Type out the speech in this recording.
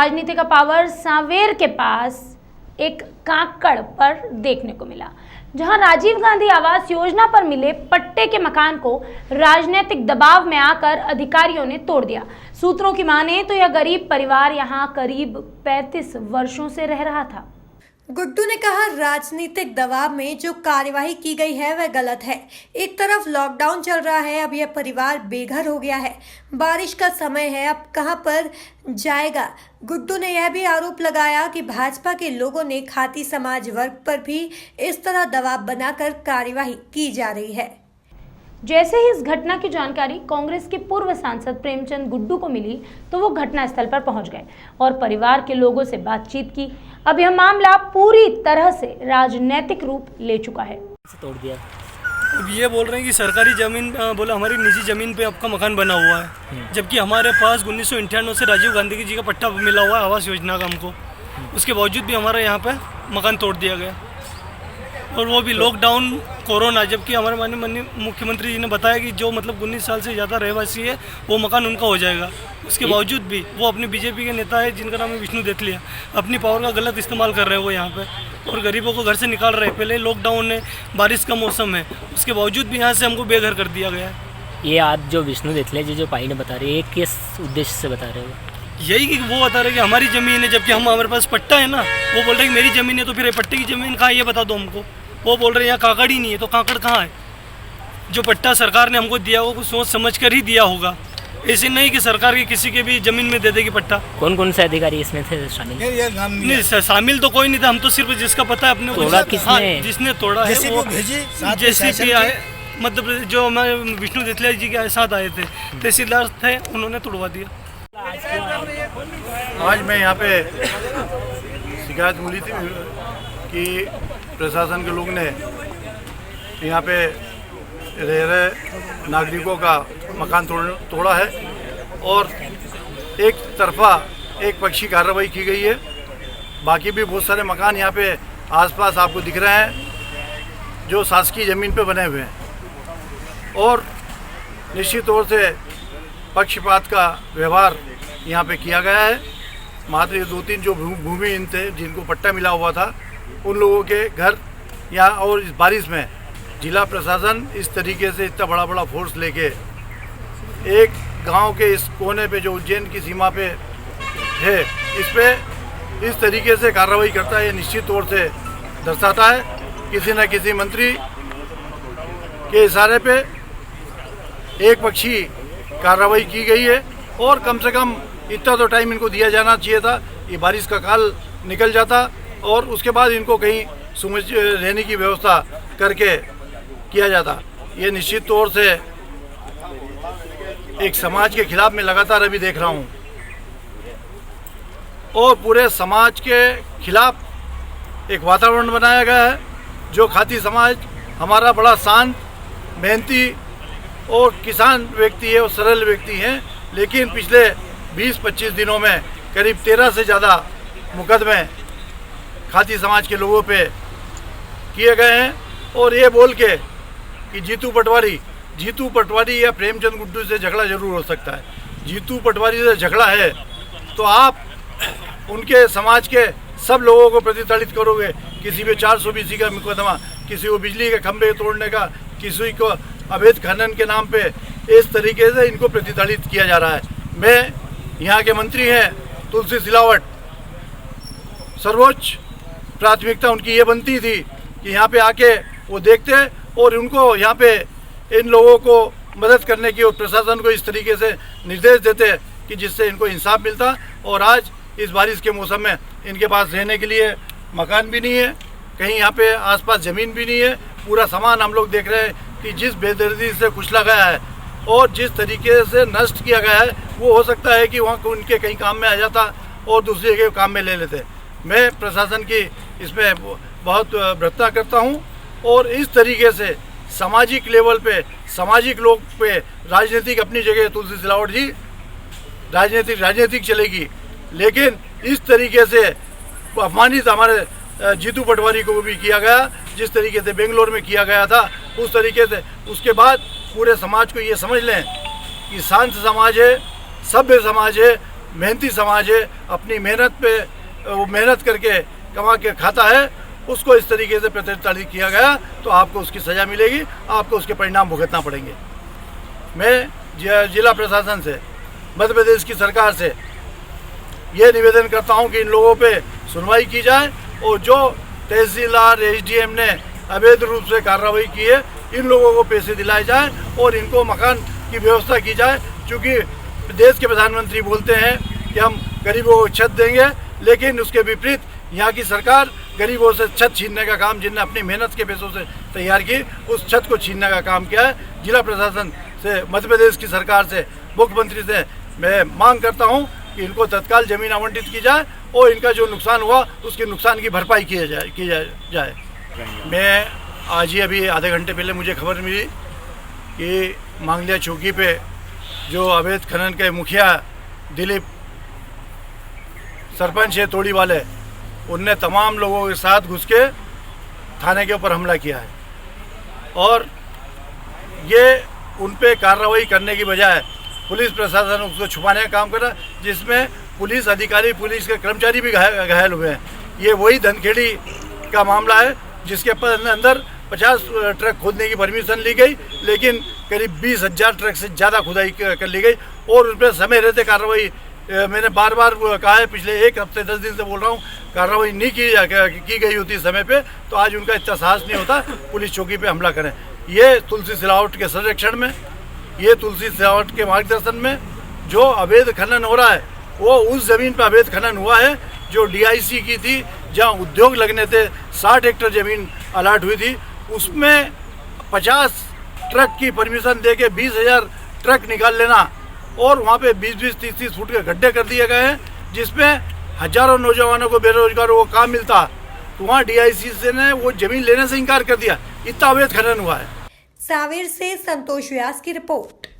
राजनीति का पावर सांवेर के पास एक काकड़ पर देखने को मिला, जहां राजीव गांधी आवास योजना पर मिले पट्टे के मकान को राजनीतिक दबाव में आकर अधिकारियों ने तोड़ दिया। सूत्रों की माने तो यह गरीब परिवार यहां करीब 35 वर्षों से रह रहा था। गुड्डू ने कहा, राजनीतिक दबाव में जो कार्यवाही की गई है वह गलत है। एक तरफ लॉकडाउन चल रहा है, अब यह परिवार बेघर हो गया है, बारिश का समय है, अब कहां पर जाएगा। गुड्डू ने यह भी आरोप लगाया कि भाजपा के लोगों ने खाती समाज वर्ग पर भी इस तरह दबाव बनाकर कार्यवाही की जा रही है। जैसे ही इस घटना की जानकारी कांग्रेस के पूर्व सांसद प्रेमचंद गुड्डू को मिली तो वो घटनास्थल पर पहुंच गए और परिवार के लोगों से बातचीत की। अब यह मामला पूरी तरह से राजनीतिक रूप ले चुका है। तोड़ दिया। अब ये बोल रहे हैं कि सरकारी ज़मीन बोला हमारी निजी ज़मीन पे आपका मकान बना हुआ है, जबकि हमारे पास 1998 से राजीव गांधी जी का पट्टा मिला हुआ है आवास योजना का हमको। उसके बावजूद भी हमारे यहाँ पे मकान तोड़ दिया गया, और वो भी लॉकडाउन कोरोना, जबकि हमारे माननीय मुख्यमंत्री जी ने बताया कि जो मतलब 19 साल से ज़्यादा रहवासी है वो मकान उनका हो जाएगा। उसके बावजूद भी वो अपने बीजेपी के नेता है जिनका नाम है विष्णु देथलिया, अपनी पावर का गलत इस्तेमाल कर रहे हैं वो यहाँ पे, और गरीबों को घर से निकाल रहे हैं। पहले लॉकडाउन है, बारिश का मौसम है, उसके बावजूद भी यहाँ से हमको बेघर कर दिया गया है। ये आज जो विष्णु देथलिया जो पाई ने बता रहे हैं, किस उद्देश्य से बता रहे हो? यही कि वो बता रहे कि हमारी ज़मीन है, जबकि हमारे पास पट्टा है ना। वो बोल रहे कि मेरी ज़मीन है, तो फिर पट्टे की ज़मीन कहाँ है ये बता दो हमको। वो बोल रहे हैं यहाँ काकड़ ही नहीं है, तो काकड़ कहाँ है? जो पट्टा सरकार ने हमको दिया वो सोच समझ कर ही दिया होगा, ऐसे नहीं कि सरकार की किसी के भी जमीन में दे देगी पट्टा। कौन कौन से अधिकारी इसमें थे शामिल? नहीं शामिल तो कोई नहीं था, हम तो सिर्फ जिसका पता है अपने तोड़ा किसने? हाँ, जिसने तोड़ा है वो जेसीपी आए, मध्य प्रदेश जो हमारे विष्णु देथलिया जी के साथ आए थे, तहसीलदार थे, उन्होंने तोड़वा दिया। आज मैं यहाँ पे शिकायत मिली थी कि प्रशासन के लोग ने यहाँ पे रह रहे नागरिकों का मकान तोड़ा है, और एक तरफा एक पक्षी कार्रवाई की गई है। बाकी भी बहुत सारे मकान यहाँ पे आसपास आपको दिख रहे हैं जो शासकीय ज़मीन पे बने हुए हैं, और निश्चित तौर से पक्षपात का व्यवहार यहाँ पे किया गया है। मात्र ये 2-3 जो भूमिहीन थे जिनको पट्टा मिला हुआ था, उन लोगों के घर यहाँ, और इस बारिश में जिला प्रशासन इस तरीके से इतना बड़ा फोर्स लेके एक गांव के इस कोने पे जो उज्जैन की सीमा पे है, इस पे इस तरीके से कार्रवाई करता है, ये निश्चित तौर से दर्शाता है किसी न किसी मंत्री के इशारे पे एक पक्षी कार्रवाई की गई है। और कम से कम इतना तो टाइम इनको दिया जाना चाहिए था, ये बारिश का काल निकल जाता और उसके बाद इनको कहीं समझ रहने की व्यवस्था करके किया जाता। ये निश्चित तौर से एक समाज के खिलाफ मैं लगातार अभी देख रहा हूँ, और पूरे समाज के खिलाफ एक वातावरण बनाया गया है। जो खाती समाज हमारा बड़ा शांत, मेहनती और किसान व्यक्ति है और सरल व्यक्ति हैं, लेकिन पिछले 20-25 दिनों में करीब 13 से ज़्यादा मुकदमे खाती समाज के लोगों पे किए गए हैं। और ये बोल के कि जीतू पटवारी या प्रेमचंद गुड्डू से झगड़ा जरूर हो सकता है। जीतू पटवारी से झगड़ा है तो आप उनके समाज के सब लोगों को प्रतिताड़ित करोगे। किसी पे 420 का मुकदमा, किसी को बिजली के खंभे तोड़ने का, किसी को अवैध खनन के नाम पे इस तरीके से इनको प्रतिताड़ित किया जा रहा है। मैं यहाँ के मंत्री हैं तुलसी सिलावट, सर्वोच्च प्राथमिकता उनकी ये बनती थी कि यहाँ पे आके वो देखते और उनको यहाँ पे इन लोगों को मदद करने की, और प्रशासन को इस तरीके से निर्देश देते कि जिससे इनको इंसाफ मिलता। और आज इस बारिश के मौसम में इनके पास रहने के लिए मकान भी नहीं है, कहीं यहाँ पे आसपास ज़मीन भी नहीं है। पूरा सामान हम लोग देख रहे हैं कि जिस बेदर्दी से कुचला गया है और जिस तरीके से नष्ट किया गया है, वो हो सकता है कि वहाँ उनके कहीं काम में आ जाता और दूसरी जगह काम में ले लेते। मैं प्रशासन की इसमें बहुत भ्रष्टा करता हूँ, और इस तरीके से सामाजिक लेवल पे, सामाजिक लोग पे राजनीतिक अपनी जगह, तुलसी सिलावट जी राजनीतिक चलेगी, लेकिन इस तरीके से अपमानित हमारे जीतू पटवारी को भी किया गया, जिस तरीके से बेंगलोर में किया गया था उस तरीके से। उसके बाद पूरे समाज को ये समझ लें कि शांत समाज है, सभ्य समाज है, मेहनती समाज है, अपनी मेहनत पे वो मेहनत करके कमा के खाता है, उसको इस तरीके से प्रताड़ित किया गया तो आपको उसकी सज़ा मिलेगी, आपको उसके परिणाम भुगतना पड़ेंगे। मैं जिला प्रशासन से, मध्य प्रदेश की सरकार से ये निवेदन करता हूं कि इन लोगों पे सुनवाई की जाए और जो तहसीलदार एसडीएम ने अवैध रूप से कार्रवाई की है, इन लोगों को पैसे दिलाए जाए और इनको मकान की व्यवस्था की जाए। क्योंकि देश के प्रधानमंत्री बोलते हैं कि हम गरीबों को छत देंगे, लेकिन उसके विपरीत यहाँ की सरकार गरीबों से छत छीनने का काम, जिनने अपनी मेहनत के पैसों से तैयार की, उस छत को छीनने का काम किया है। जिला प्रशासन से, मध्य प्रदेश की सरकार से, मुख्यमंत्री से मैं मांग करता हूँ कि इनको तत्काल जमीन आवंटित की जाए और इनका जो नुकसान हुआ उसके नुकसान की भरपाई की जाए। मैं आज ही अभी आधे घंटे पहले मुझे खबर मिली कि मांगलिया चौकी पे जो अवैध खनन के मुखिया दिलीप सरपंच है तोड़ी वाले, उनने तमाम लोगों के साथ घुस के थाने के ऊपर हमला किया है और ये उन पे कार्रवाई करने की बजाय पुलिस प्रशासन उसको छुपाने का काम कर रहा है, जिसमें पुलिस अधिकारी, पुलिस के कर्मचारी भी घायल हुए हैं। ये वही धनखेड़ी का मामला है जिसके अंदर 50 ट्रक खोदने की परमिशन ली गई, लेकिन करीब 20,000 ट्रक से ज़्यादा खुदाई कर ली गई और उन पर समय रहते कार्रवाई, मैंने बार बार कहा है, पिछले 1 हफ्ते 10 दिन से बोल रहा हूँ, कार्रवाई नहीं की गई होती समय पे तो आज उनका इतना साहस नहीं होता पुलिस चौकी पे हमला करें। ये तुलसी सिलावट के संरक्षण में, ये तुलसी सिलावट के मार्गदर्शन में जो अवैध खनन हो रहा है, वो उस ज़मीन पर अवैध खनन हुआ है जो DIC की थी, जहाँ उद्योग लगने थे। 60 हेक्टेयर ज़मीन अलाट हुई थी, उसमें 50 ट्रक की परमिशन दे के 20,000 ट्रक निकाल लेना और वहाँ पे 20-20, 30-30 फुट के गड्ढे कर दिए गए हैं, जिसमें हजारों नौजवानों को, बेरोजगारों को काम मिलता। तो वहाँ DIC से ने वो ज़मीन लेने से इनकार कर दिया। इतना अवैध खनन हुआ है। सांवेर से संतोष व्यास की रिपोर्ट।